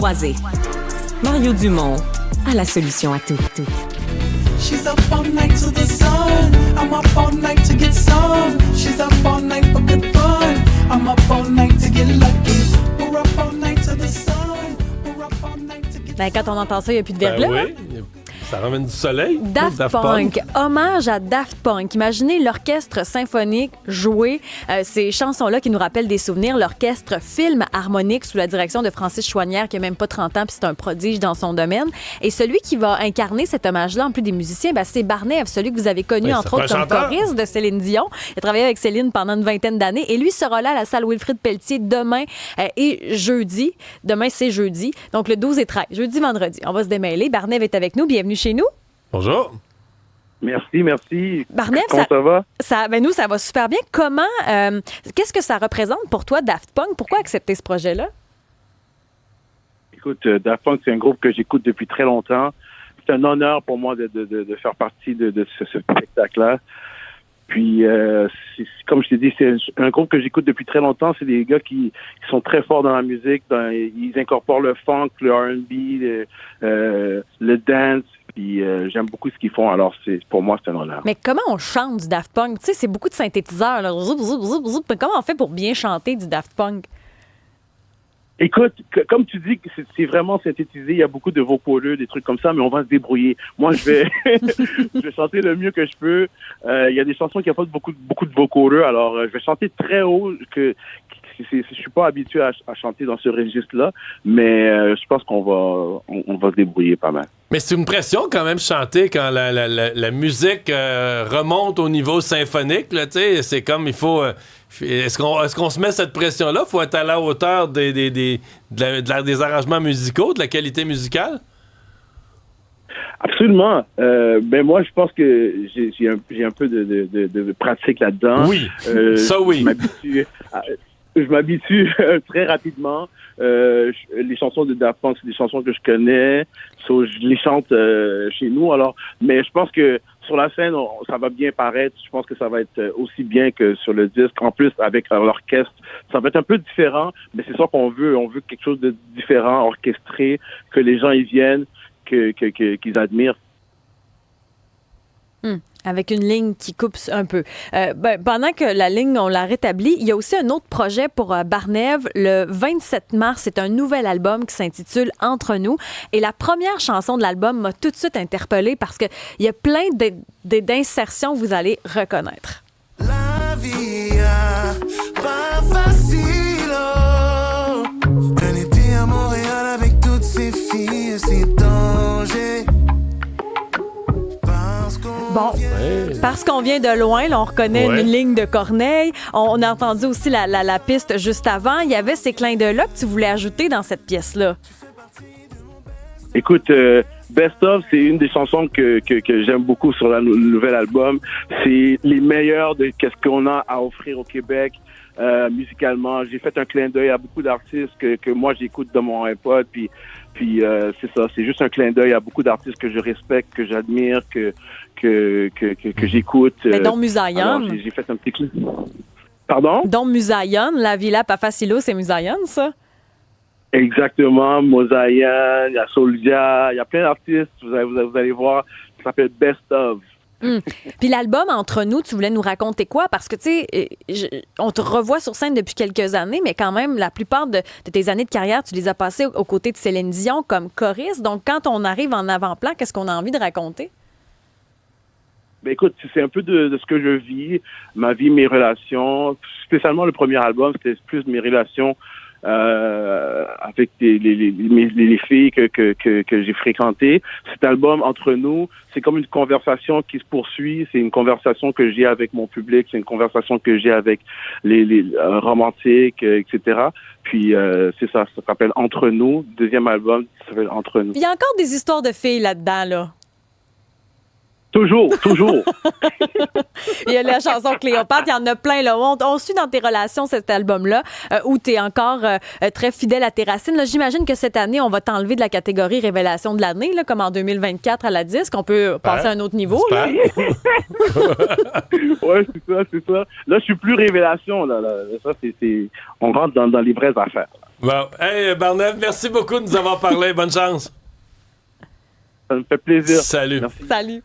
Croisé. Mario Dumont a la solution à tout. She's up all night to the sun. I'm up all night to get some. She's up all night for good fun. I'm up all night to get lucky. We're up all night to the sun. We're up all night to get... Ben, quand on entend ça, il n'y a plus de verglas. Oui, ça ramène du soleil. Daft Punk. Hommage à Daft Punk. Imaginez l'orchestre symphonique jouer ces chansons-là qui nous rappellent des souvenirs. L'orchestre Film harmonique sous la direction de Francis Chouanière, qui a même pas 30 ans, puis c'est un prodige dans son domaine. Et celui qui va incarner cet hommage-là, en plus des musiciens, ben, c'est Barnev, celui que vous avez connu, entre autres, comme choriste de Céline Dion. Il a travaillé avec Céline pendant une vingtaine d'années. Et lui sera là à la salle Wilfrid Pelletier demain et jeudi. Demain, c'est jeudi. Donc, le 12 et 13. Jeudi, vendredi. On va se démêler. Barnev est avec nous. Bienvenue chez nous. Bonjour. Merci. Barnev, comment ça va? Nous, ça va super bien. Comment, qu'est-ce que ça représente pour toi, Daft Punk? Pourquoi accepter ce projet-là? Écoute, Daft Punk, c'est un groupe que j'écoute depuis très longtemps. C'est un honneur pour moi de faire partie de ce spectacle-là. Puis, comme je t'ai dit, c'est un groupe que j'écoute depuis très longtemps. C'est des gars qui sont très forts dans la musique. Ils incorporent le funk, le R&B, le dance. Puis j'aime beaucoup ce qu'ils font. Alors, pour moi, c'est un honneur. Mais comment on chante du Daft Punk? Tu sais, c'est beaucoup de synthétiseurs. Là. Comment on fait pour bien chanter du Daft Punk? Écoute, comme tu dis, c'est vraiment synthétisé. Il y a beaucoup de vocaleux, des trucs comme ça, mais on va se débrouiller. Moi, je vais je vais chanter le mieux que je peux. Il y a des chansons qui n'ont pas beaucoup de vocaleux, alors je vais chanter très haut. Je suis pas habitué à chanter dans ce registre-là, mais je pense qu'on va se débrouiller pas mal. Mais c'est une pression quand même chanter quand la musique remonte au niveau symphonique. Là, c'est comme il faut... Est-ce qu'on se met cette pression-là? Faut être à la hauteur des arrangements musicaux, de la qualité musicale? Absolument. Ben moi, je pense que j'ai un peu de pratique là-dedans. Oui, ça oui. Je m'habitue très rapidement. Les chansons de Daft Punk, c'est des chansons que je connais. Je les chante chez nous. Alors, mais je pense que sur la scène, ça va bien paraître. Je pense que ça va être aussi bien que sur le disque. En plus, avec l'orchestre, ça va être un peu différent. Mais c'est ça qu'on veut. On veut quelque chose de différent, orchestré, que les gens y viennent, qu'ils admirent. Avec une ligne qui coupe un peu. Pendant que la ligne, on l'a rétablie, il y a aussi un autre projet pour Barnev. Le 27 mars, c'est un nouvel album qui s'intitule « Entre nous ». Et la première chanson de l'album m'a tout de suite interpellée parce qu'il y a plein d'insertions que vous allez reconnaître. La vie pas facile. Un été à Montréal avec toutes ces filles, c'est danger. Bon, parce qu'on vient de loin, là, on reconnaît une ligne de Corneille. On a entendu aussi la piste juste avant. Il y avait ces clins d'œil-là que tu voulais ajouter dans cette pièce-là. Écoute, Best Of, c'est une des chansons que j'aime beaucoup sur le nouvel album. C'est les meilleurs de qu'est-ce qu'on a à offrir au Québec musicalement. J'ai fait un clin d'œil à beaucoup d'artistes que moi j'écoute dans mon iPod. Puis c'est ça, c'est juste un clin d'œil à beaucoup d'artistes que je respecte, que j'admire, que j'écoute. Mais dont Musayan. J'ai fait un petit clin. Pardon? Dont Musayan, La Villa pas facilo, c'est Musayan, ça? Exactement, Mosaïen, il y a Soldia, il y a plein d'artistes, vous allez voir, ça s'appelle Best Of. Puis l'album Entre nous, tu voulais nous raconter quoi? Parce que, tu sais, on te revoit sur scène depuis quelques années, mais quand même, la plupart de tes années de carrière, tu les as passées aux côtés de Céline Dion comme choriste. Donc, quand on arrive en avant-plan, qu'est-ce qu'on a envie de raconter? Ben écoute, c'est un peu de ce que je vis, ma vie, mes relations. Spécialement le premier album, c'était plus mes relations avec les filles que j'ai fréquentées. Cet album, Entre nous, c'est comme une conversation qui se poursuit. C'est une conversation que j'ai avec mon public. C'est une conversation que j'ai avec les romantiques, etc. Puis c'est ça s'appelle Entre nous. Deuxième album, ça s'appelle Entre nous. Il y a encore des histoires de filles là-dedans, là. Toujours. Il y a la chanson Cléopâtre, il y en a plein. Là. On suit dans tes relations cet album-là, où tu es encore très fidèle à tes racines. Là, j'imagine que cette année, on va t'enlever de la catégorie Révélation de l'année, là, comme en 2024 à la disque. On peut passer à un autre niveau. Là. Ouais, c'est ça. Là, je suis plus Révélation. Là. Ça, on rentre dans les vraies affaires. Bon. Hey, Barnave, merci beaucoup de nous avoir parlé. Bonne chance. Ça me fait plaisir. Salut. Merci. Salut.